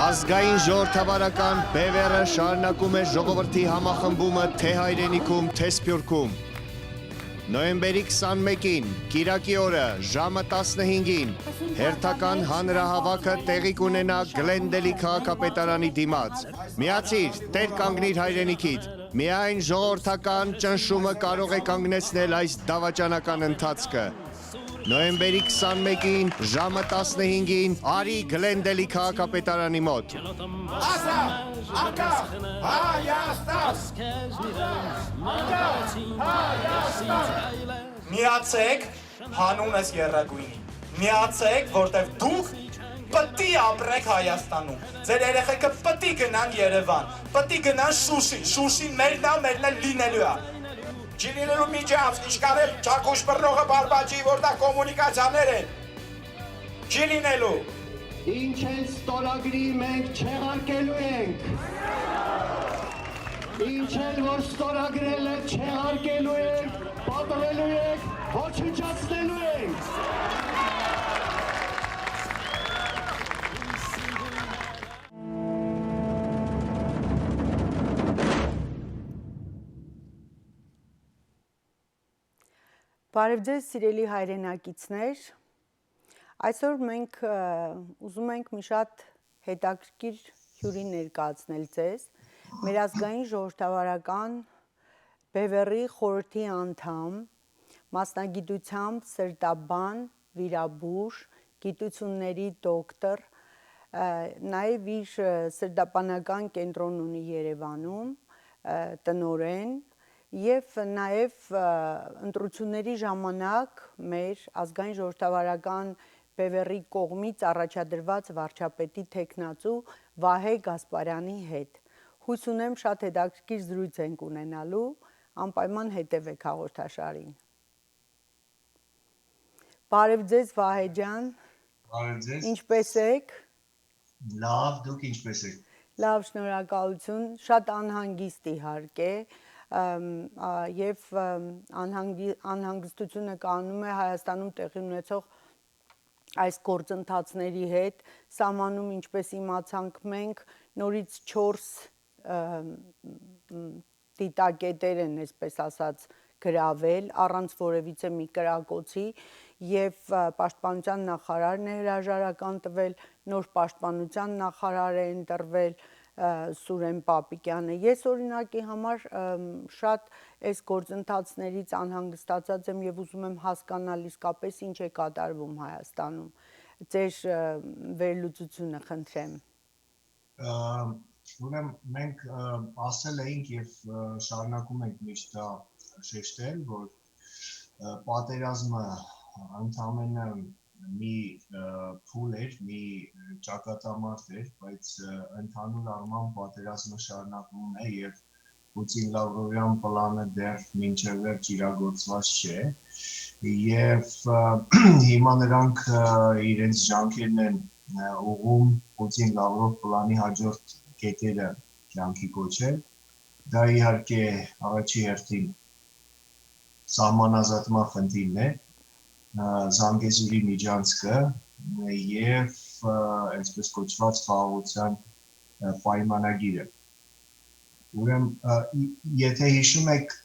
Ազգային ժողովրդավարական բևեռը շարունակում է ժողովրդի համախմբումը թե հայրենիքում, թե Սփյուռքում։ Նոյեմբերի 21-ին, Կիրակի օրը, ժամը 15-ին, հերթական հանրահավաքը տեղի կունենա Գլենդելի քաղաքապետարանի դիմաց։ Միացիր, տեր կանգնիր հայրենիքիդ, միայն ժողովրդական ճնշումը կարող է կանգնեցնել այս դավաճանական ընթացքը։ Նոյեմբերի 21-ին, ժամը 15-ին, արի Գլենդելի քաղաքապետարանի մոտ։ Ասա, ակա, Հայաստան, միացեք հանունս եռագույնի, միացեք, որտև դուք պտի ապրեք Հայաստանում, ձեր երեխեքը պտի գնան Երևան, պտի գնան Շուշին մերնա լինելու է։ Չի լինելու միջանց, ինչքան էլ ճակուշ բռնողը բարբաջի, որ դա կոմունիկացիաներ են, չի լինելու։ Ինչ են ստորագրի մենք չեղարկելու ենք։ Ինչ են որ ստորագրել է չեղարկելու ենք, պատվելու ենք, ոչնչացնելու ենք։ Բարև ձեզ սիրելի հայրենակիցներ, այսօր մենք ուզում ենք մի շատ հետաքրքիր հյուրի ներկայացնել ձեզ, մեր ազգային ժողովրդավարական բևեռի խորհրդի անդամ, մասնագիտությամբ սրտաբան, վիրաբույժ, գիտությունների դոկտոր, նաև իր սրտաբանական կենտրոն ունի Երևանում, տնօրեն, Եվ նաև ընտրությունների ժամանակ մեր ազգային ժողովրդավարական բևեռի կողմից առաջադրված վարչապետի թեկնածու Վահե Գասպարյանի հետ։ Հույս ունեմ շատ հետաքրքիր զրույց ենք ունենալու, անպայման հետևեք հաղորդաշարին։ Բարև ձեզ Վահե ջան։ Բարև ձեզ։ Ինչպե՞ս եք։ Լավ, դուք ինչպե՞ս եք։ Լավ, շնորհակալություն, շատ անհանգիստ իհարկե։ Եվ անհանգստությունը կանում է Հայաստանում տեղի ունեցող այս գործընթացների հետ, սահմանում ինչպես իմացանք մենք, նորից 4 դիտակետեր են, այսպես ասած, գրավել, առանց որևիցե մի կրակոցի և պաշտպանության նախարարն է հրաժարական տվել, նոր պաշտպանության նախարար է ընտրվել, Սուրեն Պապիկյանը։ Ես օրինակի համար շատ այս գործընթացներից անհանգստացած եմ և ուզում եմ հասկանալ իսկապես ինչ է կատարվում Հայաստանում։ Ձեր վերլուծությունը խնդրեմ։ Ուրեմն մենք ասել էինք և շարունակում ենք միշտ դա շեշտել, որ պատերազմը ընդամենը մի փուլ էր, մի ճակատամարտ էր, բայց ընդհանուր առմամբ պատերազմը շարունակվում է և Պուտին Լավրովյան պլանը դեռ մինչև վերջ իրագործված չէ և հիմա նրանք իրենց ջանքերն են ուղղում Պուտին Լավրով պլանի հաջորդ կետերը կյանքի կոչել, դա իհարկե առաջի հերթին սահմանազատման խնդիրն է, Զանգեզուրի միջանցքը և այսպես կոչված խաղաղության պայմանագիրը։ Ուրեմն, եթե հիշում եք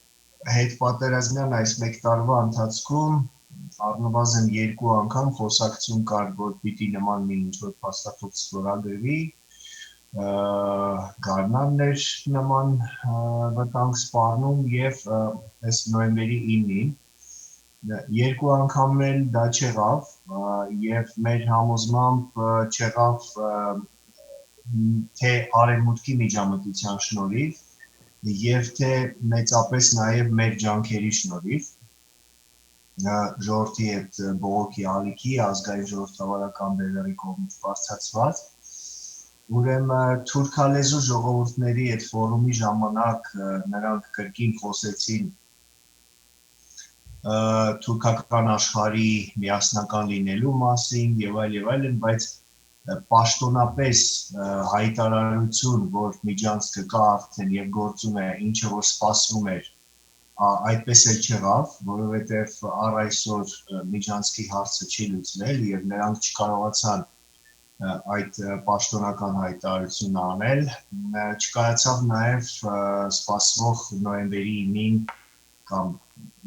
հետպատերազմյան այս մեկ տարվա ընթացքում առնվազն 2 անգամ խոսակցություն կար, որ պիտի նման մի ինչ-որ փաստաթուղթ ստորագրվի, գարնանն էր նման վտանգ սպառնում և այս նոյեմբերի 9-ին 2 անգամ էլ դա չեղավ և մեր համոզմամբ չեղավ թե արևմուտքի միջամտության շնորհիվ և թե մեծապես նաև մեր ջանքերի շնորհիվ ժողովրդի հետ բողոքի ալիքի ազգային ժողովրդավարական բևեռի կողմից բարձրացված ուրեմն թուրքալեզու ժողովուրդների այդ ֆորումի ժամանակ նրանք կրկին խոսեցին թուրքական աշխարհի միասնական լինելու մասին եւ այլն, բայց պաշտոնապես հայտարարություն, որ միջանցքը կա արդեն եւ գործում է, ինչը որ սպասվում էր, այդպես էլ չեղավ, որովհետեւ առ այսօր միջանցքի հարցը չի լուծվել եւ նրանք չկարողացան այդ պաշտոնական հայտարարությունը անել, չկայացավ նաև սպասվող նոյեմբերի 9-ին կամ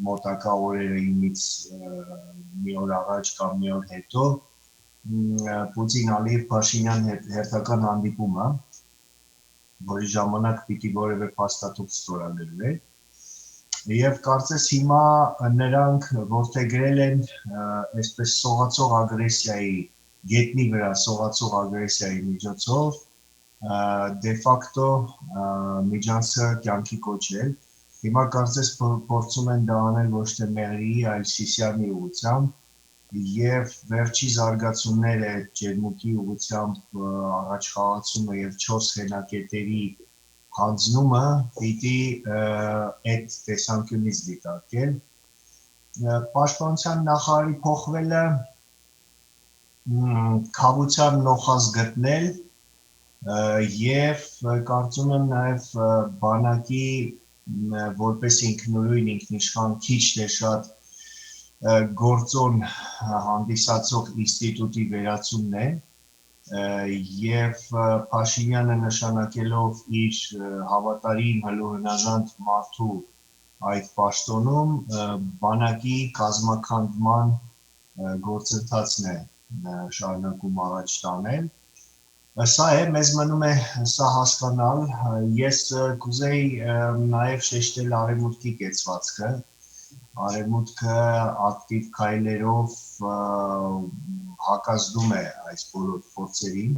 մոտակա օրերը 9-ից մի օր առաջ կամ մի օր հետո Պուտին-Ալիև Փաշինյան հերթական հանդիպումը, որի ժամանակ պիտի որևէ փաստաթուղթ ստորագրվեր, եւ կարծես հիմա նրանք որդեգրել են այսպես սողացող ագրեսիայի գետնի վրա սողացող ագրեսիայի միջոցով դե ֆակտո միջանցքը կյանքի կոչել։ Հիմա կարծես փորձում են դա անել ոչ թե Մեղրիի, այլ Սիսիանի ուղղությամբ եւ վերջի զարգացումները ջերմուկի ուղղությամբ առաջ խաղացումը եւ 4 հենակետերի հանձնումը պիտի այդ տեսանկյունից դիտարկել։ Պաշտպանության նախարարի փոխվելը քավության նոխազ գտնել եւ կարծում եմ նաեւ բանակի որպես ինքնուրույն ինքնիշխան քիչ թե շատ գործոն հանդիսացող ինստիտուտի վերացումն է եւ Փաշինյանը նշանակելով իր հավատարիմ հլուհնաժանդ մարդու այդ պաշտոնում բանակի կազմաքանդման գործընթացն է շարունակում առաջ տանել։ Սա է, մեզ մնում է սա հասկանալ, ես կուզեի նաև շեշտել արևմուտքի կեցվածքը, արևմուտքը ակտիվ քայլերով հակազդում է այս բոլոր փորձերին,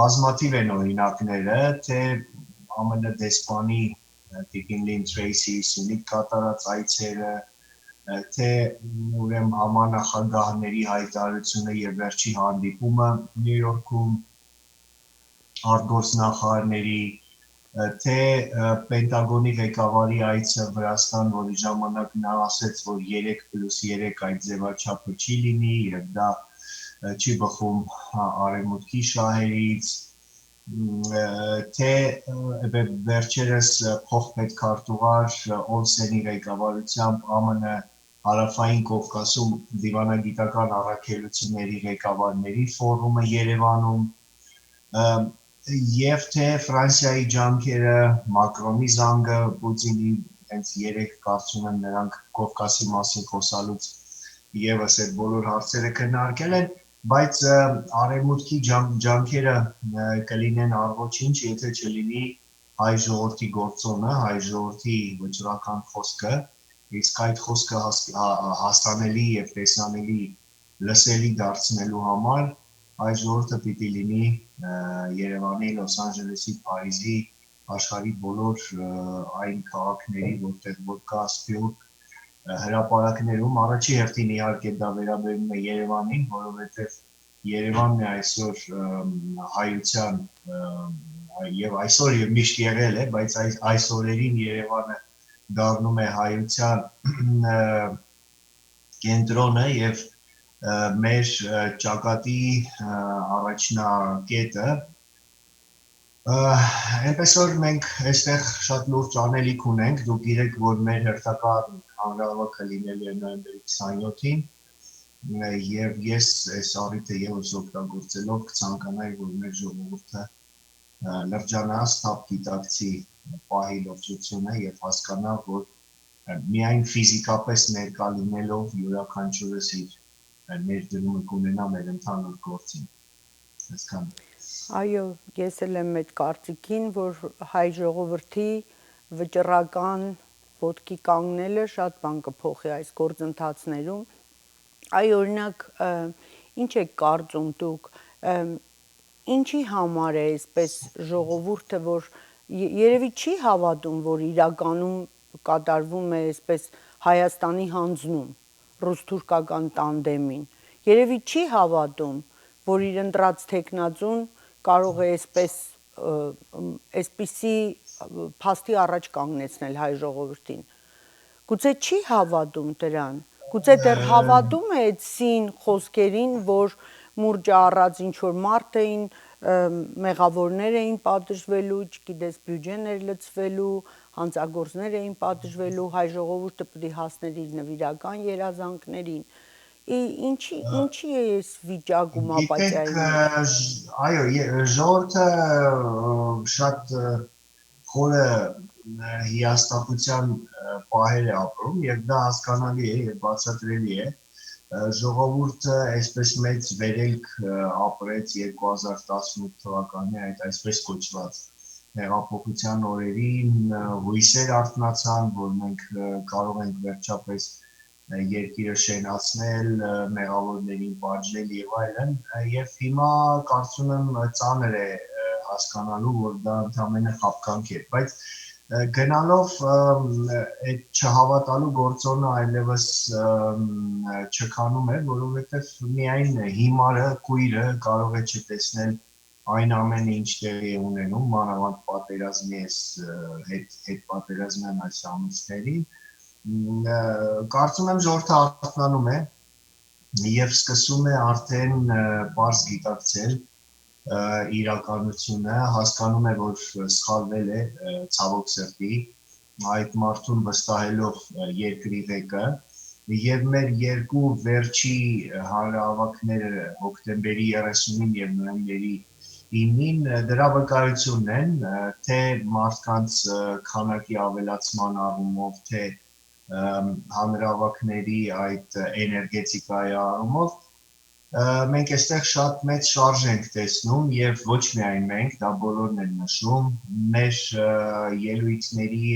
բազմաթիվ են օրինակները, թե ԱՄՆ դեսպանի Տիկին Լին Թրեյսի Սյունիք կատարած այցերը, թե ուրեմն համանախագահների հայտարարությունը եւ վերջի հանդիպումը Նյու Յորքում արտգործնախարարների, թե Պենտագոնի ղեկավարի այցը Վրաստան, որի ժամանակ նա ասաց, որ 3+3 այդ ձևաչափը չի լինի եւ դա չի բխում արևմուտքի շահերից, թե վերջերս փոխպետքարտուղար Օլսենի ղեկավարությամբ ԱՄՆ Հարավային Կովկասում դիվանագիտական առաքելությունների ղեկավարների ֆորումը Երևանում եւ թե Ֆրանսիայի ջանքերը Մակրոնի զանգը Պուտինի հենց 3 կարծում եմ նրանք Կովկասի մասին խոսալուց եւս այդ բոլոր հարցերը քննարկել են, բայց արևմուտքի ջանքերը կլինեն առոչինչ, եթե չլինի հայ ժողովրդի գործոնը, հայ ժողովրդի վճռական խոսքը, իսկ այդ խոսքը հասանելի եւ տեսանելի լսելի դարձնելու համար հայ ժողովուրդը պիտի լինի Երևանի, Լոս Անջելեսի, Փարիզի, աշխարհի բոլոր այն քաղաքների, որտեղ որ կա սփյուռք հրապարակներում առաջի հերթին իհարկե դա վերաբերում է Երևանին, որովհետեւ Երևանն է այսօր հայության եւ այսօր եւ միշտ եղել է, բայց այս օրերին Երևանը դառնում է հայության կենտրոնը եւ մեր ճակատի առաջնակետը այնպես որ մենք այստեղ շատ լուրջ անելիք ունենք, դուք գիտեք, որ մեր հերթական հանրահավաքը լինելու է նոյեմբերի 27-ին եւ ես այս առիթը եւս օգտագործելով կցանկանայի, որ մեր ժողովուրդը լրջանա, սթափ գիտակցի պահի լրջությունը եւ հասկանա, որ միայն ֆիզիկապես ներկա լինելով յուրաքանչյուրս իր ներդրումը կունենա մեր ընդհանուր գործին։ Այսքան։ Այո, ես էլ եմ այդ կարծիքին, որ հայ ժողովրդի վճռական ոտքի կանգնելը շատ բան կփոխի այս գործընթացներում։ Այ օրինակ, ինչ եք կարծում դուք, ինչի համար է այսպես ժողովուրդը, որ երևի չի հավատում, որ իրականում կատարվում է այսպես Հայաստանի հանձնում ռուս-թուրքական տանդեմին, երևի չի հավատում, որ իր ընտրած թեկնածուն կարող է այսպիսի փաստի առաջ կանգնեցնել հայ ժողովրդին, գուցե չի հավատում դրան, գուցե դեռ հավատում է այդ սին խոսքերին, որ մուրճը առած ինչ-որ մարդ էին, մեղավորներ էին պատժվելու, չգիտես բյուջեներ լցվելու, հանցագործներ էին պատժվելու, հայ ժողովուրդը պետք է հասներ իր նվիրական երազանքներին, Ինչի է այս վիճակում Գիտեք, ապաթիայի մեջ։ այո, ժողովուրդը շատ խորը հիասթափության պահեր է ապրում եւ դա հասկանալի է եւ բացատրելի է։ Ժողովուրդը այսպես մեծ վերելք ապրեց 2018 թվականի այդ այսպես կոչված հեղափոխության օրերին, հույսեր արթնացան, որ մենք կարող ենք վերջապես երկիրը շենացնել, մեղավորներին պատժել եւ այլն, եւ հիմա կարծում եմ ծանր է հասկանալու, որ դա ընդհանրապես խապկանք է, բայց գնալով այդ չհավատալու գործոնը այլևս չքանում է, որովհետեւ միայն հիմարը, կույրը կարող է չտեսնել այն ամենը, ինչ տեղի է ունենում, մանավանդ պատերազմի հետ պատերազմյան այս ամիսներին, կարծում եմ ժողովուրդը արթնանում է եւ սկսում է արդեն բարձ գիտակցել իրականությունը, հասկանում է, որ սխալվել է ցավոք սրտի, այդ մարդուն վստահելով երկրի ղեկը եւ մեր երկու վերջի հանրահավաքները հոկտեմբերի 30-ին եւ նոյեմբերի 9-ին դրա վկայությունն են, թե մարդկանց քանակի ավելացման առումով, թե հանրահավաքների այդ էներգետիկայի առումով մենք այստեղ շատ մեծ շարժ ենք տեսնում եւ ոչ միայն մենք, դա բոլորն են նշում, մեր ելույթների,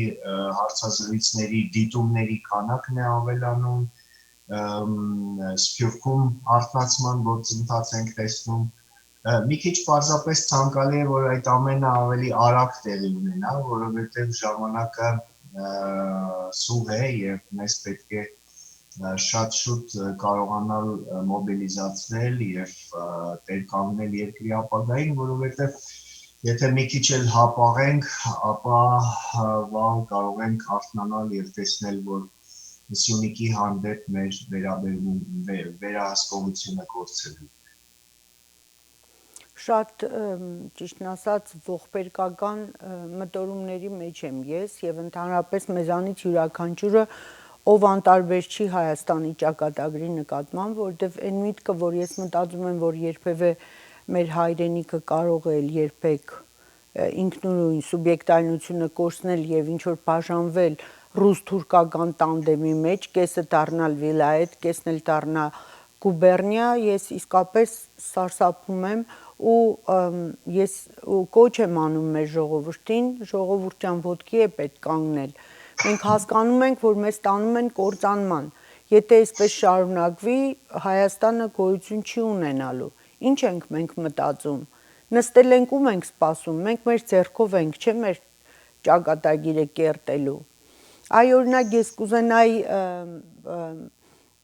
հարցազրույցների, դիտումների քանակն է ավելանում, Սփյուռքում արթնացման գործընթաց ենք տեսնում, մի քիչ պարզապես ցանկալի է, որ այդ ամենը ավելի արագ տեղի ունենա, որովհետեւ ժամանակը սուղ է եւ մեզ պետք է շատ շուտ կարողանալ մոբիլիզացնել եւ տերկանգնել երկրի ապագային, որովհետեւ եթե մի քիչ էլ հապաղենք, ապա վաղ կարող ենք արթնանալ եւ տեսնել, որ Սյունիքի հանդեպ մեր վերահսկողությունը կորցրել է։ Շատ ճիշտն ասած ողբերգական մտորումների մեջ եմ ես եւ ընդհանրապես մեզանից յուրաքանչյուրը ով անտարբեր չի Հայաստանի ճակատագրի նկատմամբ, որովհետեւ այն միտքը, որ ես մտածում եմ, որ երբևէ մեր հայրենիքը կարող է երբեք ինքնուրույն սուբյեկտայնությունը կորցնել եւ ինչ որ բաժանվել ռուս-թուրքական տանդեմի մեջ, կեսը դառնալ վիլայետ, կեսն էլ դառնա գուբերնիա, ես իսկապես սարսափում եմ ու ես կոչ եմ անում մեր ժողովրդին, ժողովրդյան ոտքի է պետք կանգնել։ Մենք հասկանում ենք, որ մեզ տանում են կործանման։ Եթե այսպես շարունակվի, Հայաստանը գոյություն չի ունենալու։ Ինչ ենք մենք մտածում։ Նստել ենք ում ենք սպասում, մենք մեր ձեռքով ենք, չէ՞ մեր ճակատագիրը կերտելու։ Այ օրինակ ես կուզենայի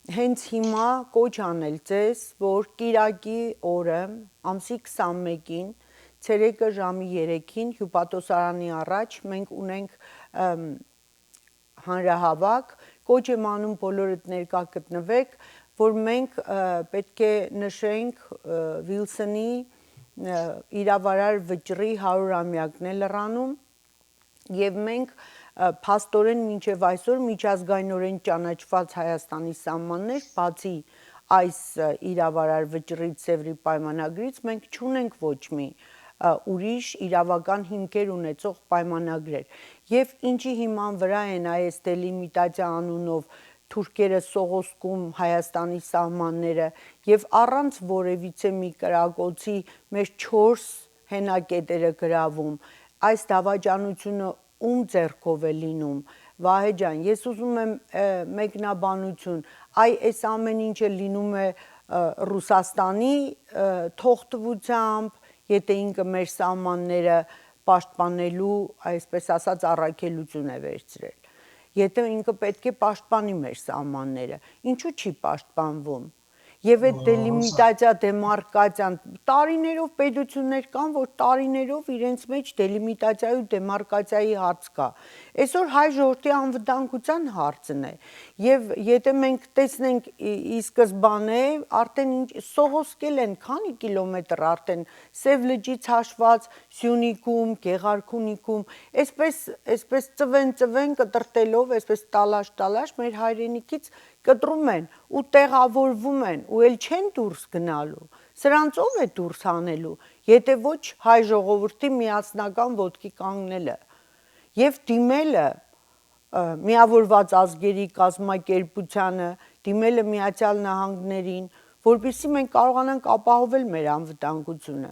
հենց հիմա կոչ անել ձեզ, որ Կիրակի օրը ամսի 21-ին ցերեկը ժամի 3-ին հյուպատոսարանի առաջ մենք ունենք հանրահավաք, կոչ եմ անում բոլորդ ներկա գտնվեք, որ մենք պետք է նշենք Վիլսոնի իրավարար վճռի 100-ամյակն է լրանում եւ մենք փաստորեն մինչև այսօր միջազգայինորեն ճանաչված Հայաստանի սահմաններ, բացի այս իրավարար վճռի Սևրի պայմանագրից, մենք չունենք ոչ մի ուրիշ իրավական հիմքեր ունեցող պայմանագրեր։ Եվ ինչի հիման վրա են այս դելիմիտացիա անունով թուրքերը սողոսկում Հայաստանի սահմանները եւ առանց որևիցե մի կրակոցի մեր 4 հենակետերը գրավում, այս դավաճանությունը ում ձեռքով է լինում, Վահե ջան, ես ուզում եմ մեկնաբանություն, այս ամեն ինչը լինում է Ռուսաստանի թողտվությամբ, եթե ինքը մեր սահմանները պաշտպանելու, այսպես ասած, առաքելություն է վերցրել, եթե ինքը պետք է պաշտպանի մեր սահմանները, ինչու չի պաշտպանվում, եւ այդ դելիմիտացիա, դեմարկացիան, տարիներով պետություններ կան, որ տարիներով իրենց մեջ դելիմիտացիայի ու դեմարկացիայի հարց կա, այսօր հայ ժողովրդի անվտանգության հարցն է, եւ եթե մենք տեսնենք ի սկզբանե, արդեն սողոսկել են քանի կիլոմետր արդեն Սև լճից հաշված Սյունիքում, Գեղարքունիքում, այսպես ծվեն կտրտելով, այսպես տալաշ մեր հայրենիքից կտրում են ու տեղավորվում են ու էլ չեն դուրս գնալու, սրանց ով է դուրս հանելու, եթե ոչ հայ ժողովրդի միասնական ոտքի կանգնելը եւ դիմելը միավորված ազգերի կազմակերպությանը, դիմելը Միացյալ Նահանգներին, որպեսզի մենք կարողանանք ապահովել մեր անվտանգությունը,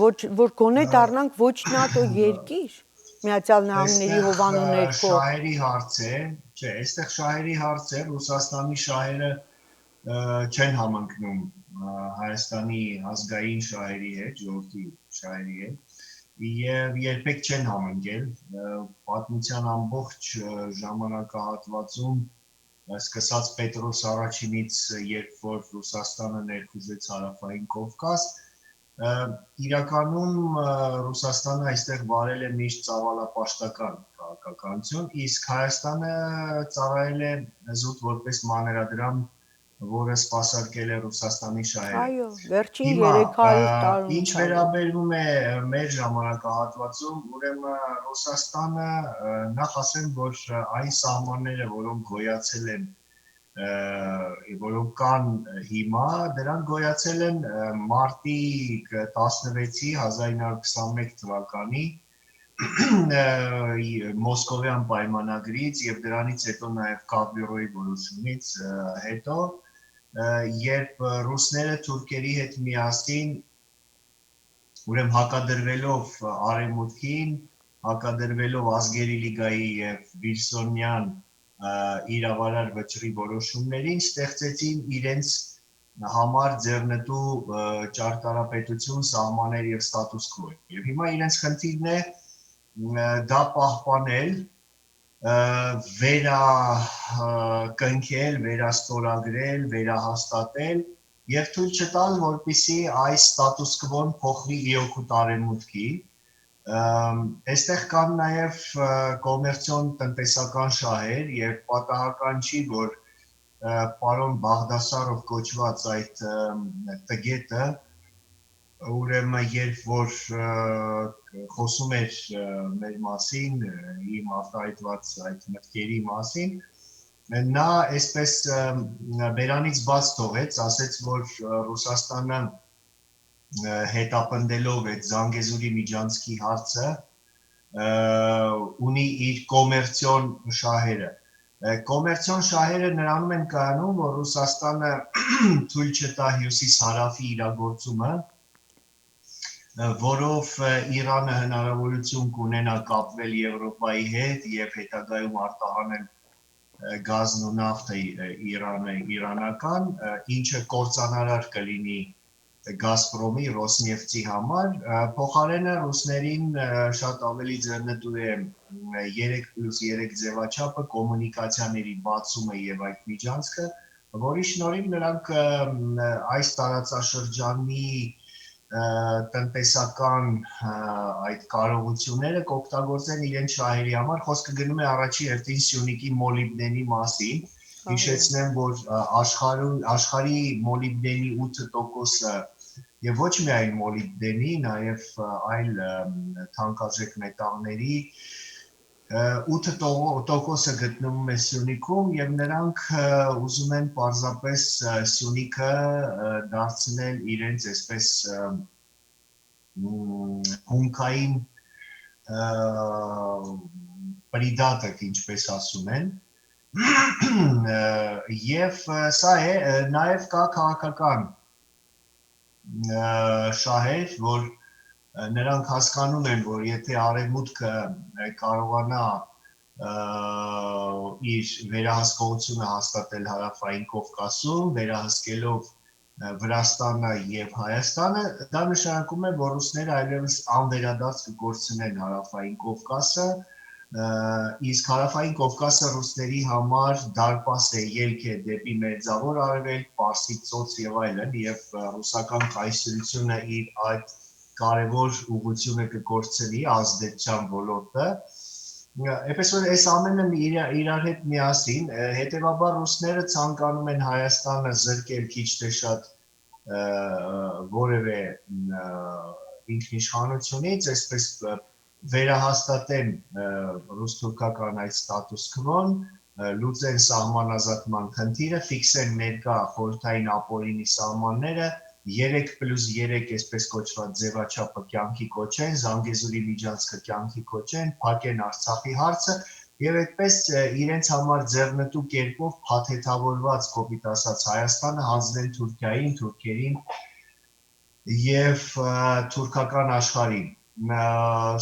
որ գոնե դառնանք ոչ ՆԱՏՕ երկիր, Միացյալ Նահանգների հովանու ներքո։ Շահերի հարց է, չէ, այստեղ շահերի հարց է, Ռուսաստանի շահերը չեն համընկնում Հայաստանի ազգային շահերի հետ, ժողովրդի շահերի հետ, եւ երբեք չեն համընկել, պատմության ամբողջ ժամանակահատվածում սկսած Պետրոս առաջինից, երբ որ Ռուսաստանը ներխուժեց Հարավային Կովկաս, իրականում Ռուսաստանը այստեղ վարել է միշտ ծավալապաշտական քաղաքականություն, իսկ Հայաստանը ծառայել է զուտ որպես մանրադրամ, որը սպասարկել է Ռուսաստանի շահերը։ Այո, վերջին 300 տարում։ Ինչ վերաբերում է մեր ժամանակահատվածում, ուրեմն Ռուսաստանը նախ ասեմ, որ այն սահմանները, որոնք գոյացել են, որոնք կան հիմա, դրանք գոյացել են մարտի 16-ի 1921 թվականի Մոսկովյան պայմանագրից եւ դրանից հետո նաեւ Կավլյորոյի որոշումից հետո, երբ ռուսները թուրքերի հետ միասին, ուրեմն հակադրվելով արևմուտքին, հակադրվելով ազգերի լիգայի եւ Վիլսոնյան իրավարար վճռի որոշումներին, ստեղծեցին իրենց համար ձեռնտու ճարտարապետություն, սահմաններ եւ ստատուս քվո։ Եվ հիմա իրենց խնդիրն է դա պահպանել, վերակնքել, վերաստորագրել, վերահաստատել եւ թույլ չտալ, որպեսզի այս ստատուս քվոն փոխվի իօգուտ արևմուտքի։ Այստեղ կան նաեւ կոմերցիոն տնտեսական շահեր եւ պատահական չի, որ պարոն Բաղդասարով կոչված այդ տգետը, ուրեմն երբ որ խոսում էր մեր մասին, իմ արտահայտված այդ մտքերի մասին, նա այսպես բերանից բաց թողեց, ասեց, որ Ռուսաստանը հետապնդելով այդ Զանգեզուրի միջանցքի հարցը ունի իր կոմերցիոն շահերը։ Կոմերցիոն շահերը նրանում են կայանում, որ Ռուսաստանը թույլ չտա հյուսիս-հարավի իրագործումը, որով Իրանը հնարավորություն կունենա կապվել Եվրոպայի հետ եւ հետագայում արտահանել գազն ու նավթը իրանական, ինչը կործանարար կլինի Գազպրոմի, Ռոսնեֆտի համար, փոխարենը ռուսներին շատ ավելի ձեռնտու է 3+3 ձևաչափը, կոմունիկացիաների բացումը եւ այդ միջանցքը, որի շնորհիվ նրանք այս տարածաշրջանի տնտեսական այդ կարողությունները կօգտագործեն իրենց շահերի համար, խոսքը գնում է առաջի հերթին Սյունիքի մոլիբդենի մասին, հիշեցնեմ, որ աշխարհի մոլիբդենի 8%-ը եւ ոչ միայն մոլիբդենի, նաեւ այլ թանկարժեք մետաղների 8%-ը գտնվում է Սյունիքում եւ նրանք ուզում են պարզապես Սյունիքը դարձնել իրենց այսպես հումքային պրիդատը, ինչպես ասում են, եւ սա է, նաեւ կա քաղաքական շահեր, որ նրանք հասկանում են, որ եթե արևմուտքը կարողանա իր վերահսկողությունը հաստատել Հարավային Կովկասում, վերահսկելով Վրաստանը եւ Հայաստանը, դա նշանակում է, որ ռուսները այլևս անվերադարձ կկորցնեն Հարավային Կովկասը, իսկ Հարավային Կովկասը ռուսների համար դարպաս է, ելք է դեպի Մերձավոր Արևելք, Պարսից ծոց եւ այլն, եւ ռուսական կայսրությունը իր այդ կարևոր ուղղությունը կկորցնի ազդեցության ոլորտը, Էպես որ այս ամենը իրար հետ միասին, հետևաբար ռուսները ցանկանում են Հայաստանը զրկել քիչ թե շատ որևէ ինքնիշխանությունից, այսպես վերահաստատեն ռուս-թուրքական այդ ստատուս քվոն, լուծեն սահմանազատման խնդիրը, ֆիքսեն ներկա խորհրդային ապօրինի սահմանները 3+3 այսպես կոչված ձևաչափը կյանքի կոչեն, Զանգեզուրի միջանցքը կյանքի կոչեն, փակեն Արցախի հարցը եւ այդպես իրենց համար ձեռնտու կերպով փաթեթավորված կոպիտ ասած Հայաստանը հանձնեն Թուրքիային, թուրքերին եւ թուրքական աշխարհին։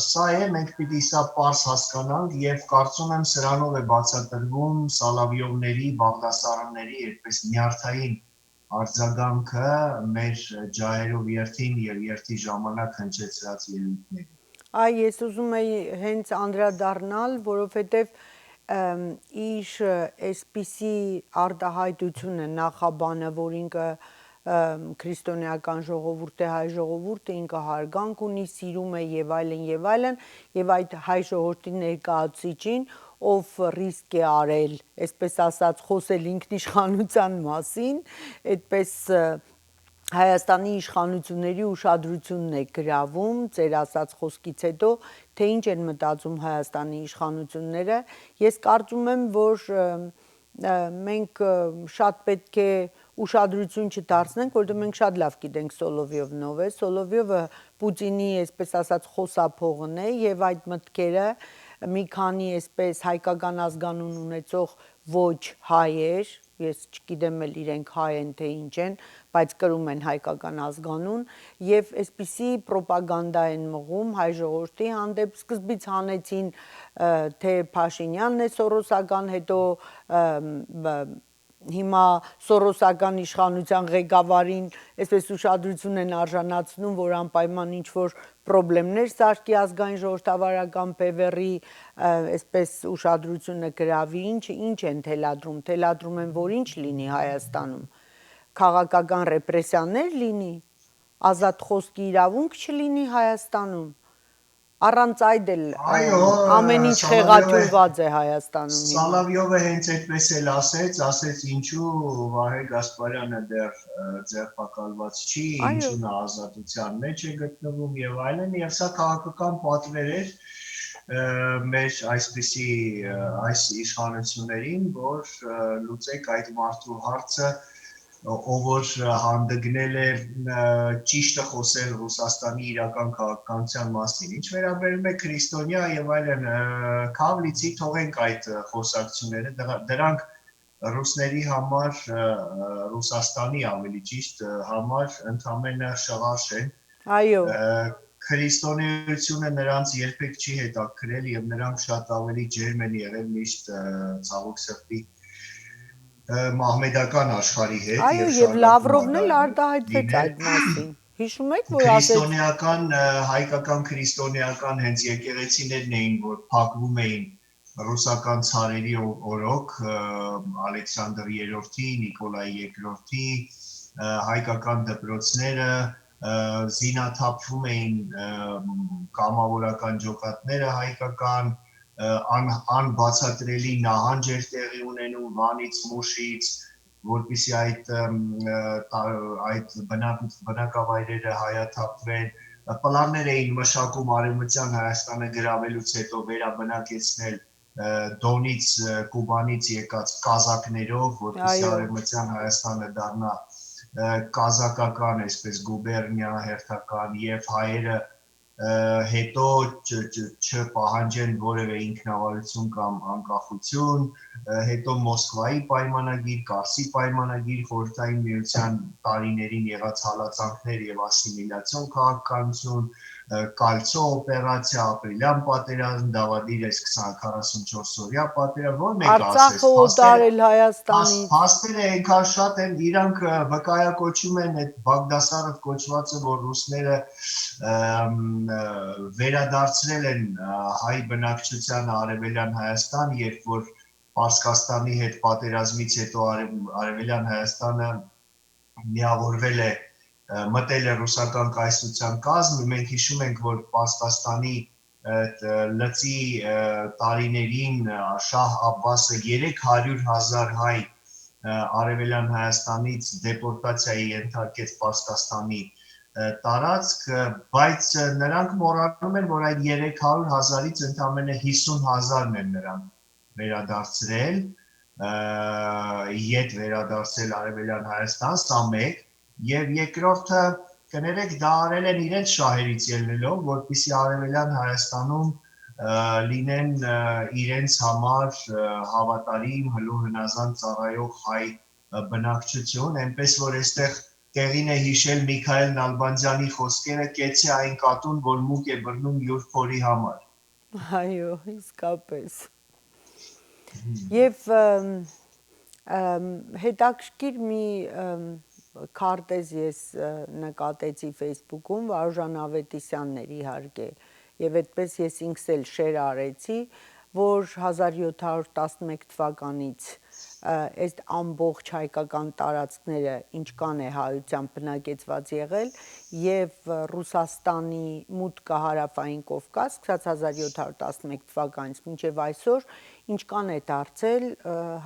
Սա է, մենք պիտի սա պարզ հասկանանք եւ կարծում եմ սրանով է բացատրվում Սալավիովների, Բաղդասարյանների այդպես նյարդային արձագանքը մեր ջահերով երթին եւ երթի ժամանակ հնչեցրած ելույթներին։ Այ ես ուզում եի հենց անդրադառնալ, որովհետեւ իր այսպիսի արտահայտությունը նախաբանը, որ ինքը քրիստոնեական ժողովուրդ է, հայ ժողովուրդը ինքը հարգանք ունի, սիրում է եւ այլն, եւ այդ հայ ժողովրդի ներկայացուցիչին, ով ռիսկ է արել, այսպես ասած, խոսել ինքնիշխանության մասին, այդպես Հայաստանի իշխանությունների ուշադրությունն է գրավում, ձեր ասած խոսքից հետո, թե ինչ են մտածում Հայաստանի իշխանությունները, ես կարծում եմ, որ մենք շատ պետք է ուշադրություն չդարձնենք, որտեղ մենք շատ լավ գիտենք Սոլովյովն ով է, Սոլովյովը Պուտինի, այսպես ասած, խոսափողն է եւ այդ մտքերը մի քանի այսպես հայկական ազգանուն ունեցող ոչ հայեր, ես չգիտեմ էլ իրենք հայ են թե ինչ են, բայց կրում են հայկական ազգանուն եւ այսպիսի ռոպագանդա են մղում հայ ժողովրդի հանդեպ, սկզբից հանեցին թե Փաշինյանն է սորոսական, հետո հիմա սորոսական իշխանության ղեկավարին այսպես ուշադրություն են արժանացնում, որ անպայման ինչ-որ պրոբլեմներ սարքի ազգային ժողովրդավարական բևեռի այսպես ուշադրությունը գրավի, ինչ են թելադրում են, որ ինչ լինի Հայաստանում, քաղաքական ռեպրեսիաներ լինի, ազատ խոսքի իրավունք չլինի Հայաստանում, առանց այդ էլ ամեն ինչ խեղաթյուրված է Հայաստանում։ Սալավյովը հենց այդպես էլ ասեց ինչու Վահե Գասպարյանը դեռ ձերբակալված չի, ինչու նա ազատության մեջ է գտնվում եւ այլն, եւ սա քաղաքական պատվեր էր մեր այսպիսի այս իշխանություններին, որ լուծեք այդ մարդու հարցը, ով որ հանդգնել է ճիշտը խոսել Ռուսաստանի իրական քաղաքականության մասին։ Ինչ վերաբերում է քրիստոնյա եւ այլն, քավլիցի թողենք այդ խոսակցությունները, դրանք ռուսների համար, Ռուսաստանի ավելի ճիշտ համար ընդամենը շղարշ են։ Այո։ Քրիստոնեությունը նրանց երբեք չի հետաքրել եւ նրանք շատ ավելի ջերմ են եղել միշտ ցավոք սրտի մահմեդական աշխարհի հետ այո եւ Լավրովն էլ արտահայտվեց այդ մասին հիշում եք որ քրիստոնեական հայկական քրիստոնեական հենց եկեղեցիներն էին որ փակվում էին ռուսական ցարերի օրոք Ալեքսանդր III, Նիկոլայ II հայկական դպրոցները զինաթափվում էին կամավորական ջոկատները հայկական անբացատրելի նահանջ էր տեղի ունենում Վանից, Մուշից, որպեսզի այդ բնակավայրերը հայաթափվեն, պլաններ էին մշակում Արևմտյան Հայաստանը գրավելուց հետո վերաբնակեցնել Դոնից, Կուբանից եկած կազակներով, որպեսզի Արևմտյան Հայաստանը դառնա կազակական, այսպես գուբերնիա, հերթական եւ հայերը հետո չպահանջեն որևէ ինքնավարություն կամ անկախություն, հետո Մոսկվայի պայմանագիր, Կարսի պայմանագիր, Խորհրդային Միության տարիներին եղած հալածանքներ եւ ասիմիլյացիոն քաղաքականություն, Կալցո օպերացիա, ապրիլյան պատերազմ, Դավադիր այս 44-օրյա պատերազմ, որ մենք ասես, Արցախը օտարել Հայաստանից, փաստերը այնքան շատ են, իրանք վկայակոչում են այդ Բաղդասարով կոչվածը, որ ռուսները վերադարձրել են հայ բնակչությանը Արևելյան Հայաստան, երբ որ Պարսկաստանի հետ պատերազմից հետո Արևելյան Հայաստանը միավորվել է մտել է ռուսական կայսրության կազմ, մենք հիշում ենք, որ Պարսկաստանի լծի տարիներին Շահ Աբբասը 300,000 հայ Արևելյան Հայաստանից դեպորտացիայի ենթարկեց Պարսկաստանի տարածք, բայց նրանք մոռանում են, որ այդ 300,000-ից ընդամենը 50,000-ն են նրանք վերադարձրել իդ վերադարձել Արևելյան Հայաստան, սա մեկ, եւ երկրորդը կներեք դա արել են իրենց շահերից ելնելով, որպեսզի Արևելյան Հայաստանում լինեն իրենց համար հավատարիմ հլուհնազանդ ծառայող հայ բնակչություն, այնպես որ այստեղ տեղին է հիշել Միքայել Նալբանդյանի խոսքերը կեցի այն կատուն, որ մուկ է բռնում յուր փորի համար։ Այո, իսկապես։ Եվ հետաքրքիր մի քարտեզ ես նկատեցի Facebook-ում Վարուժան Ավետիսյաններ իհարկե, եւ այդպես ես ինքս էլ շեր արեցի, որ 1711 թվականից այս ամբողջ հայկական տարածքները ինչ կան է հայությամբ բնակեցված եղել եւ Ռուսաստանի մուտքը հարավային Կովկաս սկսած 1711 թվականից մինչեւ այսօր ինչ կան է դարձել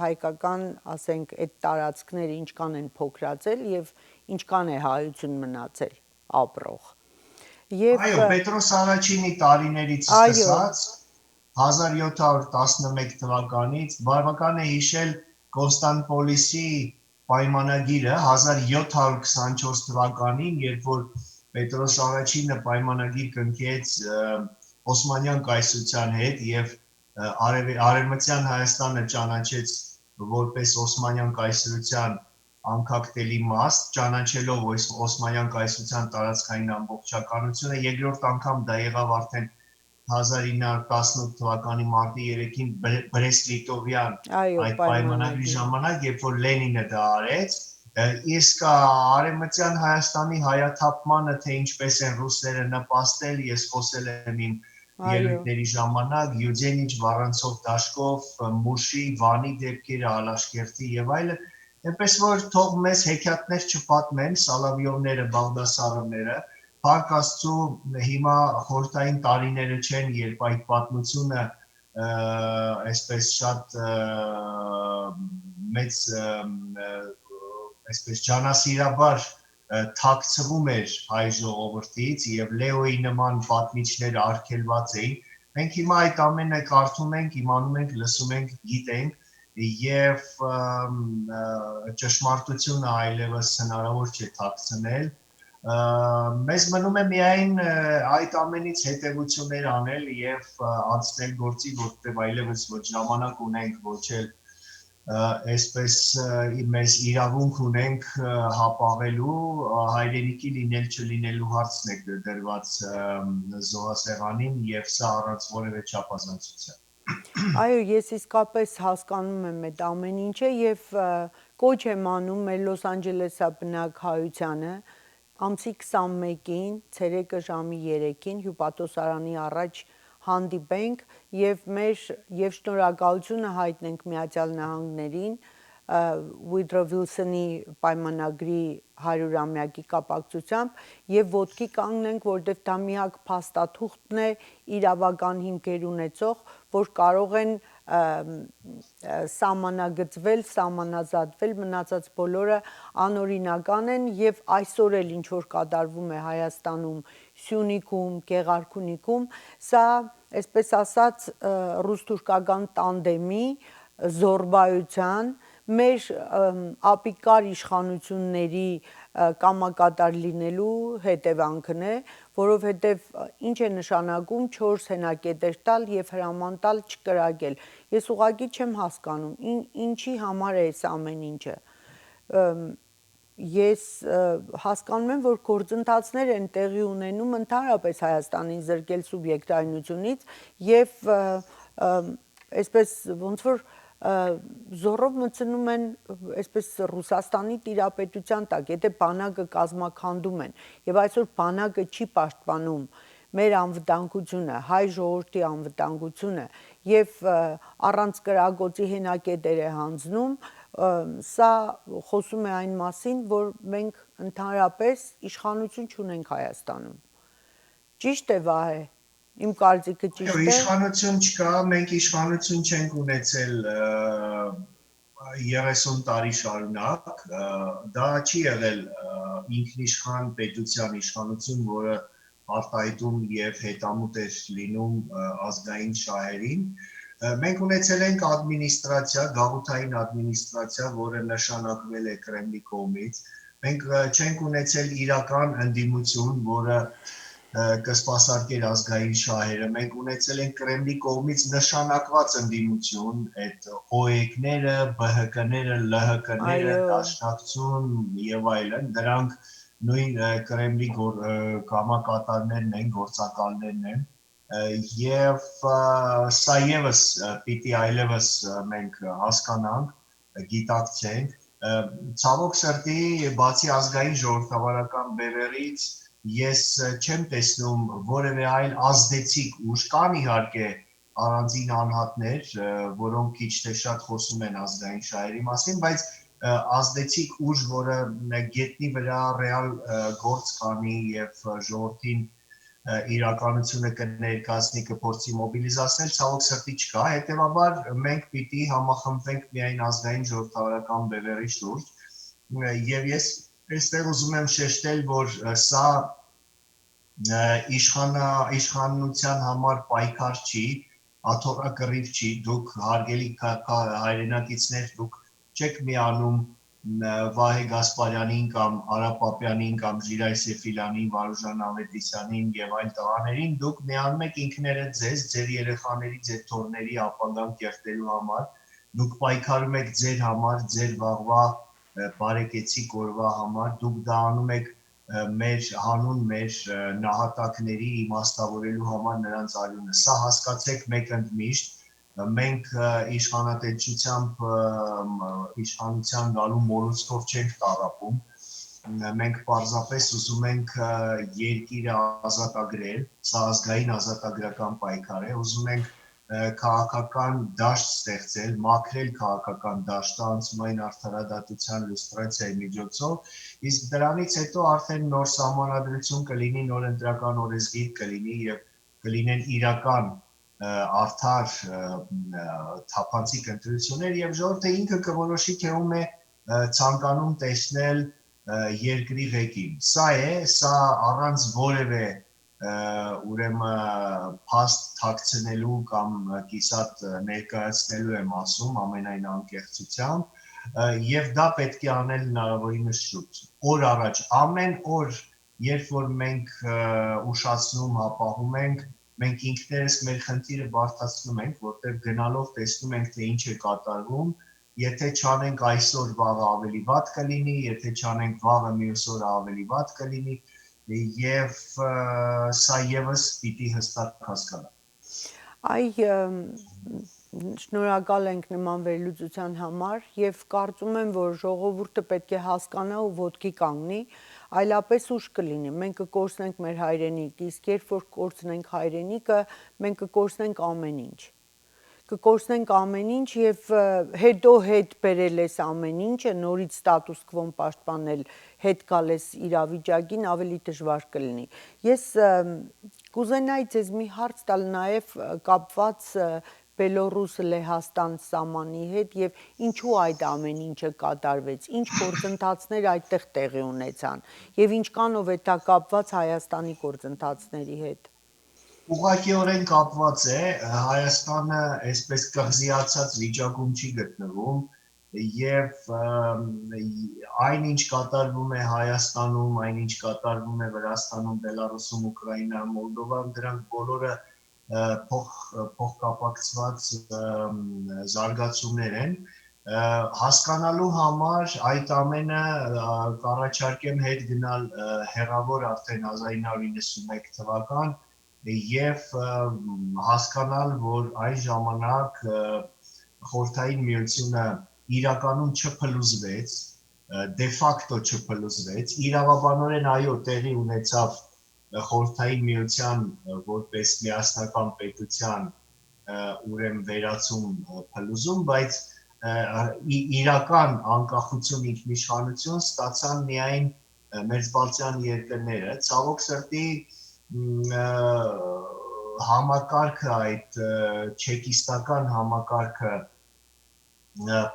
հայկական, ասենք, այդ տարածքները ինչ կան են փոքրացել եւ ինչ կան է հայություն մնացել ապրող։ Այո, Պետրոս Առաջինի տարիներից սկսած 1711 թվականից բավական է հիշել Կոնստանդնուպոլիսի պայմանագիրը 1724 թվականին, երբ որ Պետրոս Առաջինը պայմանագիր կնքեց Օսմանյան կայսրության հետ եւ Արևմտյան Հայաստանը ճանաչեց որպես Օսմանյան կայսրության անկախտելի մաս, ճանաչելով Օսմանյան կայսրության տարածքային ամբողջականությունը, երկրորդ անգամ դա եղավ արդեն 1918 թվականի մարտի 3-ին Բրեստ-Լիտովյան այդ պայմանագրի ժամանակ, երբ որ Լենինը դա արեց, իսկ Արևմտյան Հայաստանի հայաթափմանը, թե ինչպես են ռուսները նպաստել, ես խոսել եմ իմ ելույթների ժամանակ, Յուդենիչ, Վառանցով Դաշկով, Մուշի, Վանի դեպքերը, Ալաշկերտի եւ այլն, այնպես որ թող մեզ հեքիաթներ չպատմեն, Սալավիովները, Բաղդասարովները, Փառք Աստծո, հիմա խորհրդային տարիները չեն, երբ այդ պատմությունը այսպես շատ մեծ այսպես ջանասիրաբար թաքցվում էր հայ ժողովրդից եւ Լեոյի նման պատմիչներ արգելված էին։ Մենք հիմա այդ ամենը կարդում ենք, իմանում ենք, լսում ենք, գիտենք եւ ճշմարտությունը այլևս հնարավոր չէ թաքցնել։ Մեզ մնում է միայն այդ ամենից հետևություններ անել եւ անցնել գործի, որտեղ այլևս ոչ ժամանակ ունենք, ոչ էլ այսպես մեզ իրավունք ունենք հապաղելու հայրենիքի լինել չլինելու հարցն է դրված զոհասեղանին եւ սա առանց որևէ չափազանցության։ Այո, ես իսկապես հասկանում եմ այդ ամեն ինչը եւ կոչ եմ անում մեր Լոս Անջելեսա բնակ հայությանը ամսի 21-ին ցերեկը ժամի 3-ին հյուպատոսարանի առաջ հանդիպենք եւ շնորհակալությունը հայտնենք Միացյալ Նահանգներին Woodrow Wilson-ի պայմանագրի 100-ամյակի կապակցությամբ եւ ոտքի կանգնենք, որտեղ դա միակ փաստաթուղթն է իրավական հիմքեր ունեցող, որ կարող են սահմանագծվել, սահմանազատվել, մնացած բոլորը անօրինական են եւ այսօր էլ ինչ որ կատարվում է Հայաստանում, Սյունիքում, Գեղարքունիքում, սա, այսպես ասած, ռուս-թուրքական տանդեմի զորբայության մեր ապիկար իշխանությունների կամակատար լինելու հետևանքն է, որովհետև ինչ է նշանակում 4 հենակետեր տալ եւ հրաման տալ չկրակել։ Ես ուղղակի չեմ հասկանում, ինչի համար է այս ամեն ինչը։ Ես հասկանում եմ, որ գործընթացներ են տեղի ունենում ընդհանրապես Հայաստանին զրկել սուբյեկտայնությունից եւ այսպես ոնց որ զորով մտցնում են այսպես Ռուսաստանի տիրապետության տակ, եթե բանակը կազմաքանդում են եւ այսօր բանակը չի պաշտպանում մեր անվտանգությունը, հայ ժողովրդի անվտանգությունը եւ առանց կրակոցի հենակետեր է հանձնում, սա խոսում է այն մասին, որ մենք ընդհանրապես իշխանություն չունենք Հայաստանում։ Ճիշտ է, Վահե։ Իմ կարծիքը ճիշտ է։ Իշխանություն չկա, մենք իշխանություն չենք ունեցել 30 տարի շարունակ, դա չի եղել ինքնիշխան պետության իշխանություն, որը արտահայտում եւ հետամուտ էր լինում ազգային շահերին, Մենք ունեցել ենք ադմինիստրացիա, գաղութային ադմինիստրացիա, որը նշանակվել է Կրեմլի կողմից։ Մենք չենք ունեցել իրական ընդդիմություն, որը կսպասարկեր ազգային շահերը։ Մենք ունեցել ենք Կրեմլի կողմից նշանակված ընդդիմություն, այդ ՕԵԿ-ները, ԲՀԿ-ները, ԼՀԿ-ները, Դաշնակցություն եւ այլն, դրանք նույն Կրեմլի կամակատարներն են, գործակալներն են։ Եվ սա եւս պիտի այլևս մենք հասկանանք, գիտակցենք, ցավոք սրտի բացի ազգային ժողովրդավարական բևեռից ես չեմ տեսնում որևէ այլ ազդեցիկ ուժ, կան իհարկե առանձին անհատներ, որոնք քիչ թե շատ խոսում են ազգային շահերի մասին, բայց ազդեցիկ ուժ, որը գետնի վրա ռեալ գործ կանի եւ ժողովրդին իրականությունը կներկայացնի, կփորձի մոբիլիզացնել, ցավոք սրտի չկա, հետեւաբար մենք պիտի համախմբվենք միայն ազգային ժողովրդավարական բևեռի շուրջ եւ ես այստեղ ուզում եմ շեշտել, որ սա իշխանության համար պայքար չի, աթոռակռիվ չի, դուք հարգելի հայրենակիցներ, դուք չեք միանում Վահե Գասպարյանին կամ Արա Պապյանին կամ Ժիրայր Սեֆիլյանին, Վարուժան Ավետիսյանին եւ այլ տղաներին, դուք միանում եք ինքներդ ձեզ, ձեր երեխաների, ձեր թոռների ապագան կերտելու համար, դուք պայքարում եք ձեր համար, ձեր վաղվա բարեկեցիկ օրվա համար, դուք դա անում եք մեր հանուն մեր նահատակների իմաստավորելու համար նրանց արյունը, սա հասկացեք մեկ ընդմիշտ, մենք իշխանության գալու մոլուցքով չենք տառապում, մենք պարզապես ուզում ենք երկիրը ազատագրել, սա ազգային ազատագրական պայքար է, ուզում ենք քաղաքական դաշտ ստեղծել, մաքրել քաղաքական դաշտը անցումային արդարադատության լուստրացիայի միջոցով, իսկ դրանից հետո արդեն նոր սահմանադրություն կլինի, նոր ընտրական օրենսգիր կլինի եւ կլինեն իրական արդար թափանցիկ ընտրություններ եւ ժողովուրդը ինքը կորոշի թե ում է ցանկանում տեսնել երկրի ղեկին։ Սա է, սա առանց որևէ ուրեմն փաստ թաքցնելու կամ կիսատ ներկայացնելու եմ ասում ամենայն անկեղծությամբ եւ դա պետք է անել հնարավորինս շուտ։ Օր առաջ ամեն օր, երբ որ մենք ուշացնում, հապաղում ենք, մենք ինքներս մեր խնդիրը բարդացնում ենք, որտեղ գնալով տեսնում ենք, թե ինչ է կատարվում, եթե չանենք այսօր վաղը ավելի վատ կլինի, եթե չանենք վաղը մյուս օրը ավելի վատ կլինի, եւ սա եւս պիտի հստակ հասկանանք։ Շնորհակալ ենք նման վերլուծության համար եւ կարծում եմ, որ ժողովուրդը պետք է հասկանա ու ոտքի կանգնի, այլապես ուշ կլինի, մենք կկորցնենք մեր հայրենիք, իսկ երբ որ կորցնենք հայրենիքը, մենք կկորցնենք ամեն ինչ։ Կկորցնենք ամեն ինչ եւ հետո հետ բերել ես ամեն ինչը, նորից ստատուս քվոն պաշտպանել, հետ գալ ես իրավիճակին ավելի դժվար կլինի։ Ես կուզենայի ձեզ մի հարց տալ նաեւ կապված Բելոռուս-Լեհաստան սահմանի հետ եւ ինչու այդ ամեն ինչը կատարվեց, ինչ գործընթացներ այդտեղ տեղի ունեցան եւ ինչքանով է դա կապված Հայաստանի գործընթացների հետ։ Ուղղակիորեն կապված է, Հայաստանը այսպես կղզիացած վիճակում չի գտնվում եւ այն ինչ կատարվում է Հայաստանում, այն ինչ կատարվում է Վրաստանում, Բելարուսում, Ուկրաինայում, Մոլդովայում, դրանք բոլորը փոխկապակցված զարգացումներ են, հասկանալու համար այդ ամենը կառաջարկեմ հետ գնալ հեռավոր արդեն 1991 թվական եւ հասկանալ, որ այն ժամանակ Խորհրդային Միությունը իրականում չփլուզվեց, դե ֆակտո չփլուզվեց, իրավաբանորեն այո տեղի ունեցավ Խորհրդային Միության որպես միասնական պետության ուրեմն վերացում փլուզում, բայց իրական անկախություն ինքնիշխանություն ստացան միայն մերձբալթյան երկրները, ցավոք սրտի համակարգը այդ չեկիստական համակարգը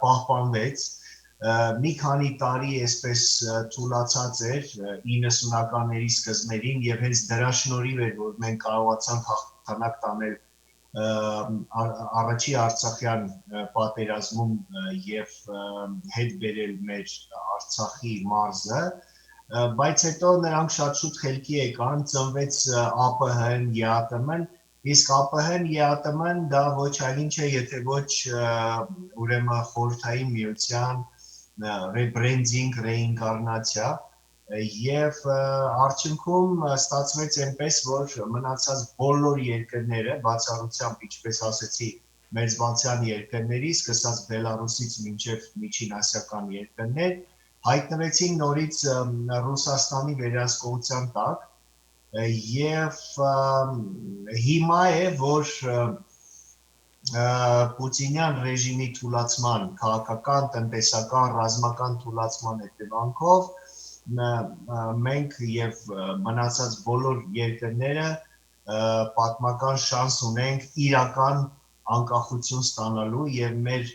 պահպանվեց, մի քանի տարի այսպես թուլացած էր 90-ականների սկզբներին եւ հենց դրա շնորհիվ էր որ մենք կարողացանք հաղթանակ տանել առաջի Արցախյան պատերազմում եւ հետ բերել մեր Արցախի մարզը, բայց հետո նրանք շատ շուտ խելքի եկան, ծնվեց ԱՊՀ-ն, ԵԱՏՄ-ն, իսկ ԱՊՀ-ն, ԵԱՏՄ-ն դա ոչ այլ ինչ է, եթե ոչ ուրեմն խորհրդային միության ռեբրենդինգ, ռեինկարնացիա, եւ արդյունքում ստացվեց այնպես, որ մնացած բոլոր երկրները, բացառությամբ, ինչպես ասեցի, մերձբալթյան երկրների, սկսած Բելարուսից մինչև միջին ասիական երկրներ, հայտնվեցին նորից Ռուսաստանի վերահսկողության տակ եւ հիմա է, որ Պուտինյան ռեժիմի թուլացման, քաղաքական, տնտեսական, ռազմական թուլացման հետևանքով մենք եւ մնացած բոլոր երկրները պատմական շանս ունենք իրական անկախություն ստանալու եւ մեր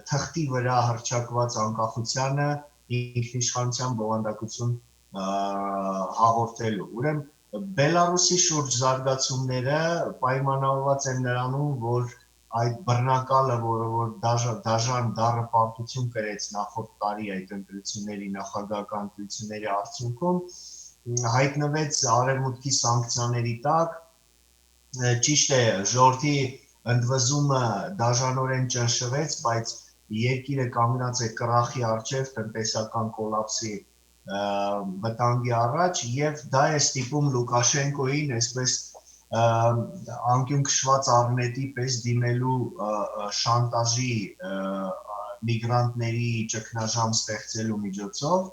թղթի վրա հռչակված անկախությանը ինքնիշխանության բովանդակություն հաղորդելու։ Ուրեմն Բելարուսի շուրջ զարգացումները պայմանավորված են նրանում, որ այդ բռնակալը, որ դաժան դառը պարտություն կրեց նախորդ տարի այդ ընտրությունների նախագահական ընտրությունների արդյունքում հայտնվեց արևմուտքի սանկցիաների տակ, ճիշտ է, ժողովրդի ընդվզումը դաժանորեն ճնշվեց, բայց երկիրը կանգնած է կրախի առջև տնտեսական կոլապսի վտանգի առաջ եւ դա է ստիպում Լուկաշենկոին այսպես անկյուն քշված առնետի պես դիմելու շանտաժի միգրանտների ճգնաժամ ստեղծելու միջոցով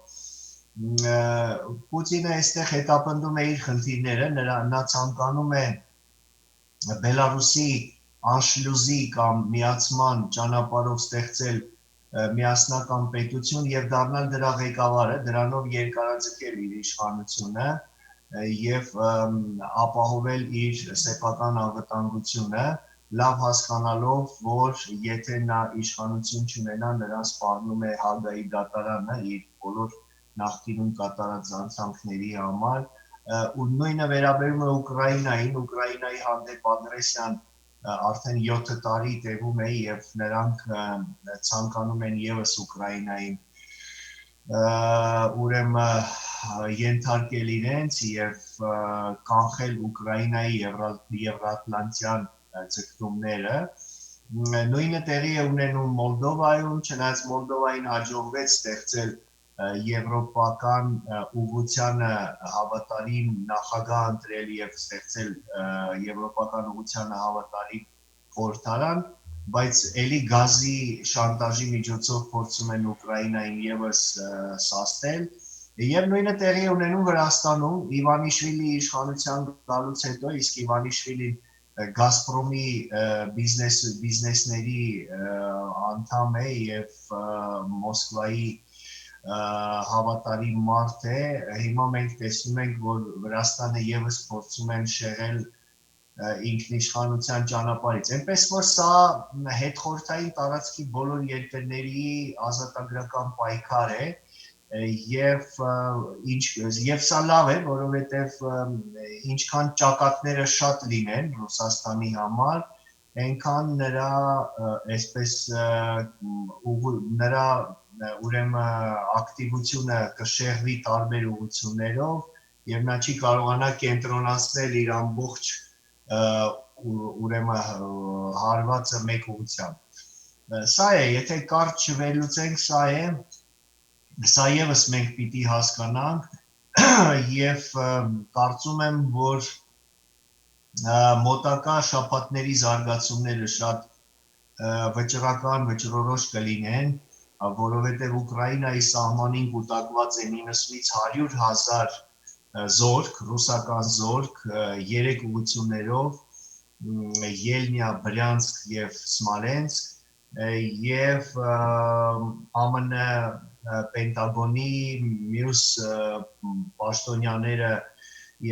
Պուտինը այստեղ հետապնդում է իր խնդիրները, նա ցանկանում է Բելարուսի անշլյուզի կամ միացման ճանապարհով ստեղծել միասնական պետություն եւ դառնալ դրա ղեկավարը, դրանով երկարաձգել իր իշխանությունը եւ ապահովել իր սեփական անվտանգությունը, լավ հասկանալով, որ եթե նա իշխանություն չունենա, նրան սպառնում է Հագայի դատարանը իր բոլոր նախկինում կատարած անցանքների համար, ու նույնը վերաբերում է Ուկրաինային, Ուկրաինայի հանդեպ ագրեսիան արդեն 7 տարի տևում է եւ նրանք ցանկանում են եւս Ուկրաինային ուրեմն ենթարկել իրենց եւ կանխել Ուկրաինայի եվրատլանտյան ձգտումները նույնը տեղի է ունենում Մոլդովայում, չնայած Մոլդովային հաջողվեց ստեղծել եվրոպական ուղղությանը հավատարիմ նախագահ ընտրել եւ ստեղծել եվրոպական ուղղությանը հավատարիմ խորհրդարան, բայց էլի գազի շանտաժի միջոցով փորձում են Ուկրաինային եւս սաստել եւ նույնը տեղի ունենում Վրաստանում Իվանիշվիլի իշխանության գալուց հետո իսկ Իվանիշվիլին Գազպրոմի բիզնեսների անդամ է եւ Մոսկվայի հավատարիմ մարդ է հիմա մենք տեսնում ենք որ Վրաստանը եւս փորձում են շեղել ինքնիշխանության ճանապարհից այնպես որ սա հետխորհրդային տարածքի բոլոր երկրների ազատագրական պայքար է եւ սա լավ է որովհետեւ ինչքան ճակատները շատ լինեն Ռուսաստանի համար այնքան նրա այսպես նրա ուրեմն ակտիվությունը կշեղվի տարբեր ուղղություններով եւ նա չի կարողանա կենտրոնացնել իր ամբողջ ուրեմն հարվածը մեկ ուղղությամբ սա է եթե կարճ չվերլուծենք սա եւս մենք պիտի հասկանանք եւ կարծում եմ որ մոտակա շաբաթների զարգացումները շատ վճռական վճռորոշ կլինեն որովհետև Ուկրաինայի սահմանին կուտակված է 90-ից 100,000 զորք, ռուսական զորք, 3 ուղղություններով Ելնիա, Բրյանսկ եւ Սմոլենսկ եւ ԱՄՆ Պենտագոնի մյուս պաշտոնյաները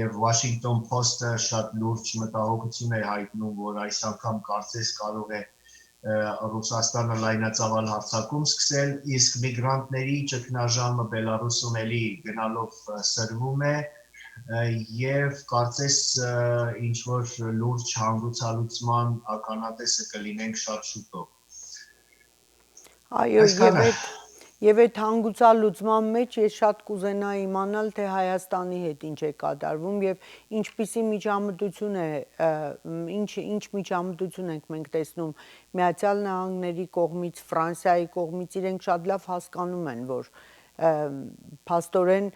եւ Washington Post-ը շատ լուրջ մտահոգություն է հայտնում, որ այս անգամ կարծես կարող է Ռուսաստանը լայնածավալ հարձակում սկսել, իսկ միգրանտների ճգնաժամը Բելարուսում էլի գնալով սրվում է, եւ կարծես ինչ որ լուրջ հանգուցալուծման ականատեսը կլինենք շատ շուտով։ Այո, Այսքանը։ եւ այդ հանգուցալուծման մեջ ես շատ կուզենայի իմանալ, թե Հայաստանի հետ ինչ է կատարվում եւ ինչպիսի միջամտություն է, ինչ միջամտություն ենք մենք տեսնում Միացյալ Նահանգների կողմից, Ֆրանսիայի կողմից, իրենք շատ լավ հասկանում են, որ փաստորեն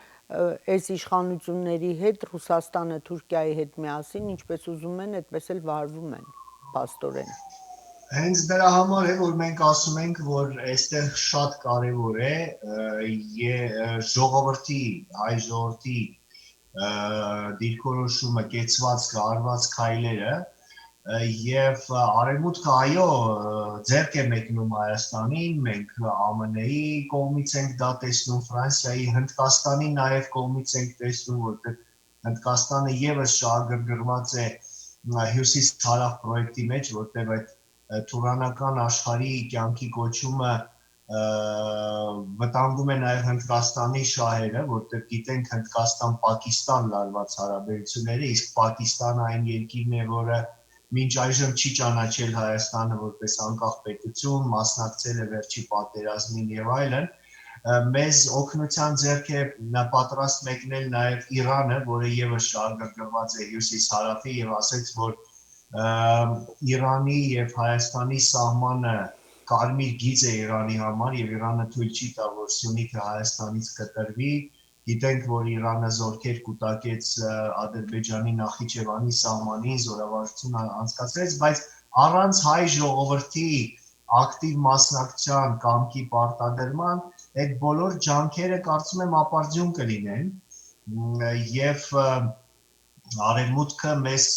այս իշխանությունների հետ Ռուսաստանը Թուրքիայի հետ միասին ինչպես ուզում են, այդպես էլ վարվում են փաստորեն։ Հենց դրա համար է, որ մենք ասում ենք, որ այստեղ շատ կարևոր է ժողովրդի, հայ ժողովրդի դիրքորոշումը, կեցված արված քայլերը եւ արևմուտքը այո ձեռք է մեկնում Հայաստանին, մենք ԱՄՆ-ի կողմից ենք դա տեսնում, Ֆրանսիայի, Հնդկաստանի նաեւ կողմից ենք տեսնում, որտեղ Հնդկաստանը եւս շահագրգռված է հյուսիս-հարավ պրոյեկտի մեջ, որտեղ այդ Թուրանական աշխարհի կյանքի կոչումը վտանգում է նաև Հնդկաստանի շահերը, որտեղ գիտենք Հնդկաստան-Պակիստան լարված հարաբերությունները, իսկ Պակիստանը այն երկիրն է, որը մինչ այժմ չի ճանաչել Հայաստանը որպես անկախ պետություն, մասնակցել է վերջի պատերազմին եւ այլն, մեզ օգնության ձեռք է պատրաստ մեկնել նաև Իրանը, որը եւս շահագրգռված է հյուսիս-հարավի եւ ասեց, որ Իրանի եւ Հայաստանի սահմանը կարմիր գիծ է Իրանի համար եւ Իրանը թույլ չի տա, որ Սյունիքը Հայաստանից կտրվի։ Գիտենք, որ Իրանը զորքեր կուտակեց Ադրբեջանի Նախիջևանի սահմանին, զորավարժություն անցկացրեց, բայց առանց հայ ժողովրդի ակտիվ մասնակցության, կամքի պարտադրման, այդ բոլոր ջանքերը կարծում եմ ապարդյուն կլինեն եւ արևմուտքը մեզ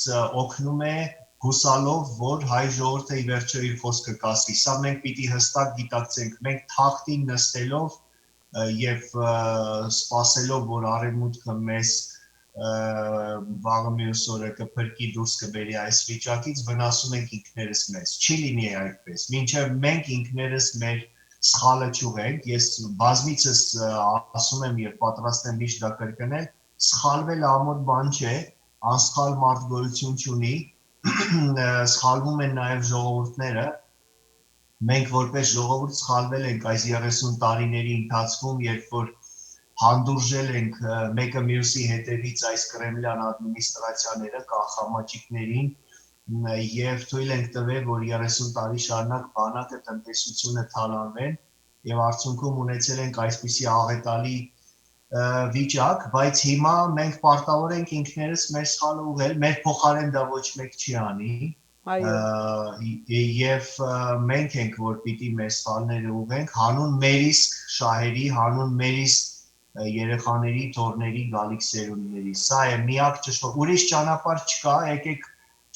օգնում է հուսալով, որ հայ ժողովուրդը ի վերջո իր խոսքը կասի։ Սա մենք պիտի հստակ գիտակցենք, մենք թախտին նստելով եւ սպասելով, որ արևմուտքը մեզ վաղը մյուս օրը կփրկի դուրս կբերի այս վիճակից, վնասում ենք ինքներս մեզ։ Չի լինի այդպես։ Մինչև մենք ինքներս մեր սխալը չուղենք, ես բազմիցս ասում եմ եւ պատրաստ եմ միշտ դա կրկնել, սխալվել ամոթ բան չէ, անսխալ մարդ գոյություն չունի, սխալվում են նաև ժողովուրդները, մենք որպես ժողովուրդ սխալվել ենք այս 30 տարիների ընթացքում, երբ որ հանդուրժել ենք մեկը մյուսի հետևից այս կրեմլյան ադմինիստրացիաները կանխամաճիկներին եւ թույլ ենք տվել, որ 30 տարի շարունակ բանակը տնտեսությունը թալանվեն եւ արդյունքում ունեցել ենք այսպիսի աղետալի վիճակ, բայց հիմա մենք պարտավոր ենք ինքներս մեր սխալը ուղղել, մեր փոխարեն դա ոչ մեկ չի անի։ Եվ մենք ենք, որ պիտի մեր սխալները ուղղենք, հանուն մեր իսկ շահերի, հանուն մեր իսկ երեխաների, թոռների, գալիք սերունդների։ Սա է միակ ճշտով, ուրիշ ճանապարհ չկա, եկեք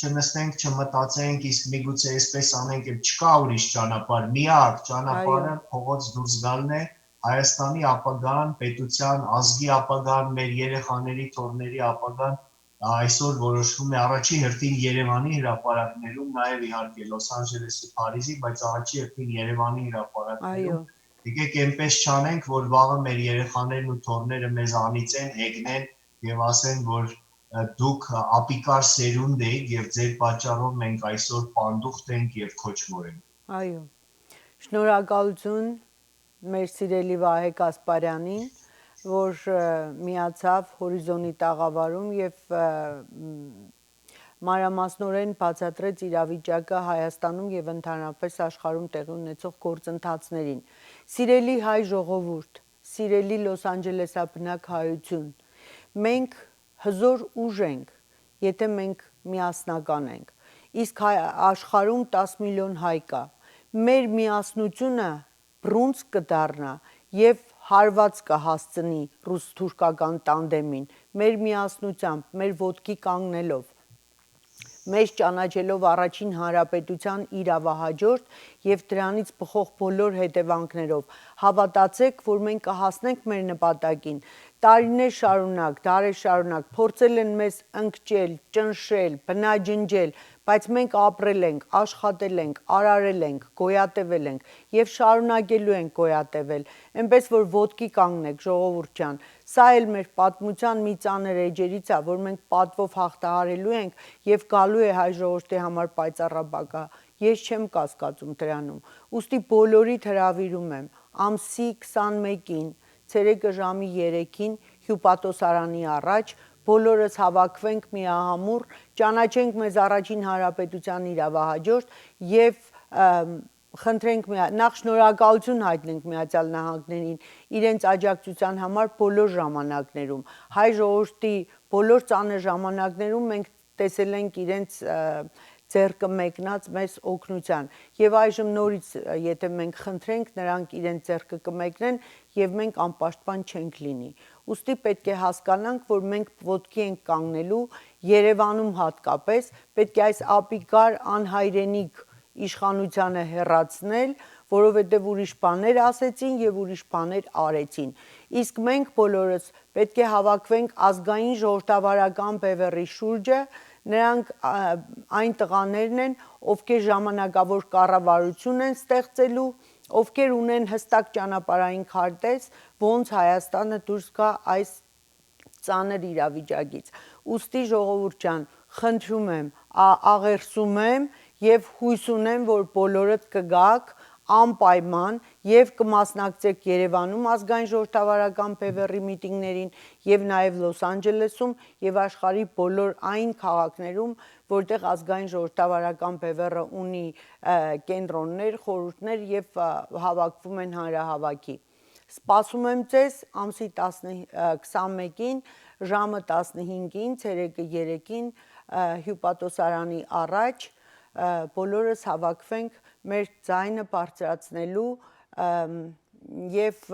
չնստենք, չմտածենք, իսկ միգուցե այսպես անենք, չկա ուրիշ ճանապարհ, միակ ճանապարհը փողոց դուրս գալն է, Հայաստանի ապագան, պետության, ազգի ապագան, մեր երեխաների, թոռների ապագան այսօր որոշվում է առաջի հերթին Երևանի հրապարակներում, նաև իհարկե Լոս Անջելեսի, Փարիզի, բայց առաջի հերթին Երևանի հրապարակներում։ Եկեք այնպես չանենք, որ վաղը մեր երեխաներն ու թոռները մեզ անիծեն, հեգնեն եւ ասեն, որ դուք ապիկար սերունդ եք եւ ձեր պատճառով մենք այսօր պանդուխտ ենք եւ քոչվոր ենք։ Այո։ Շնորհակալություն մեր սիրելի Վահե Կասպարյանին, որ միացավ Հորիզոնի տաղավարում եւ մանրամասնորեն բացատրեց իրավիճակը Հայաստանում եւ ընդհանրապես աշխարհում տեղի ունեցող գործընթացներին։ Սիրելի հայ ժողովուրդ, սիրելի Լոս Անջելեսաբնակ հայություն, մենք հզոր ուժ ենք, եթե մենք միասնական ենք։ Իսկ աշխարհում 10 միլիոն հայ կա։ Մեր միասնությունը բռունց կդառնա եւ հարված կհասցնի ռուս-թուրքական տանդեմին, մեր միասնությամբ, մեր ոտքի կանգնելով, մեզ ճանաչելով առաջին հանրապետության իրավահաջորդ եւ դրանից բխող բոլոր հետևանքներով, հավատացեք, որ մենք կհասնենք մեր նպատակին։ Տարիներ շարունակ, դարեր շարունակ փորձել են մեզ ընկճել, ճնշել, բնաջնջել, բայց մենք ապրել ենք, աշխատել ենք, արարել ենք, գոյատևել ենք եւ շարունակելու ենք գոյատևել, այնպես որ ոտքի կանգնեք ժողովուրդ ջան, սա էլ մեր պատմության մի ծանր էջերից է, որ մենք պատվով հաղթահարելու ենք եւ գալու է հայ ժողովրդի համար պայծառաբագա, ես չեմ կասկածում դրանում, ուստի բոլորիդ հրավիրում եմ ամսի 21-ին, ցերեկը ժամի 3-ին հյուպատոսարանի առաջ բոլորս հավաքվենք միահամուռ, ճանաչենք մեզ առաջին հանրապետության իրավահաջորդ եւ խնդրենք նախ շնորհակալություն հայտնենք Միացյալ Նահանգներին իրենց աջակցության համար բոլոր ժամանակներում, հայ ժողովրդի բոլոր ծանր ժամանակներում մենք տեսել ենք իրենց ձեռքը մեկնած մեզ օգնության եւ այժմ նորից եթե մենք խնդրենք նրանք իրենց ձեռքը կմեկնեն եւ մենք անպաշտպան չենք լինի ուստի պետք է հասկանանք որ մենք ոտքի ենք կանգնելու Երևանում հատկապես պետք է այս ապիկար անհայրենիք իշխանությանը հեռացնել որովհետեւ ուրիշ բաներ ասեցին եւ ովուրիշ բաներ արեցին իսկ մենք բոլորս պետք է հավաքվենք ազգային ժողովրդավարական բևեռի շուրջը նրանք այն տղաներն են, ովքեր ժամանակավոր կառավարություն են ստեղծելու, ովքեր ունեն հստակ ճանապարհային քարտեզ, ոնց Հայաստանը դուրս գա այս ծանր իրավիճակից։ Ուստի ժողովուրդ ջան, խնդրում եմ, աղերսում եմ եւ հույս ունեմ, որ բոլորդ կգաք անպայման եւ կմասնակցեք Երևանում ազգային ժողովրդավարական բևեռի միտինգներին եւ նաեւ Լոս Անջելեսում եւ աշխարհի բոլոր այն քաղաքներում, որտեղ ազգային ժողովրդավարական բևեռը ունի կենտրոններ, խորհուրդներ եւ հավաքվում են հանրահավաքի։ Սպասում եմ ձեզ ամսի 21-ին ժամը 15-ին, ցերեկը 3-ին հյուպատոսարանի առաջ բոլորս հավաքվենք մեր ձայնը բարձրացնելու եւ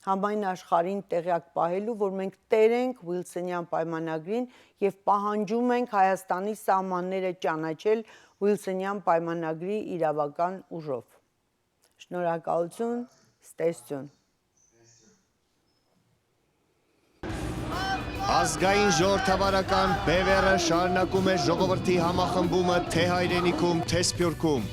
համայն աշխարհին տեղյակ պահելու, որ մենք տեր ենք Ուիլսոնյան պայմանագրին եւ պահանջում ենք Հայաստանի սահմանները ճանաչել Ուիլսոնյան պայմանագրի իրավական ուժով։ Շնորհակալություն, ստեսություն։ Ազգային ժողովրդավարական բևեռը շարունակում է ժողովրդի համախմբումը թե հայրենիքում, թե Սփյուռքում։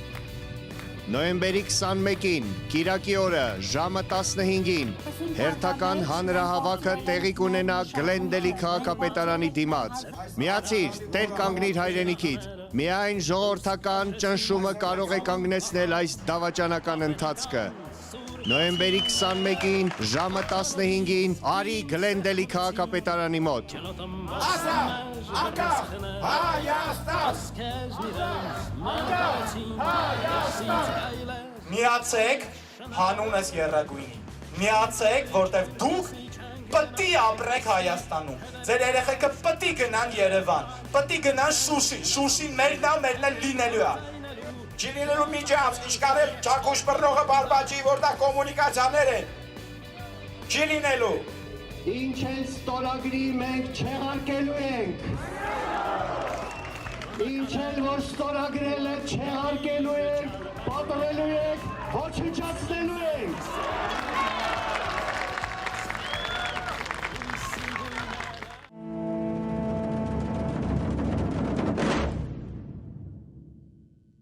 Նոյեմբերի 21-ին, Կիրակի օրը, ժամը 15-ին, հերթական հանրահավաքը տեղի կունենա Գլենդելի քաղաքապետարանի դիմաց։ Միացիր, տեր կանգնիր հայրենիքիդ։ Միայն ժողովրդական ճնշումը կարող է կանգնեցնել այս դավաճանական ընթացքը։ Նոյեմբերի 21-ին, ժամը 15-ին, արի Գլենդելի քաղաքապետարանի մոտ։ Միացեք հանունս եռագույնի, միացեք, որտև դուք պտի ապրեք Հայաստանում, ձեր երեխեքը պտի գնան Երևան, պտի գնան Շուշի, Շուշին մերն է լինելու է։ Չի լինելու միջանց, ինչ կարել ճակուշ բռնողը բարբաջի, որ դա կոմունիկացիաներ են։ Չի լինելու։ Ինչ են ստորագրի մենք չեղարկելու ենք։ Ինչ են որ ստորագրել է չեղարկելու ենք, պատրելու ենք, ոչնչացնելու ենք։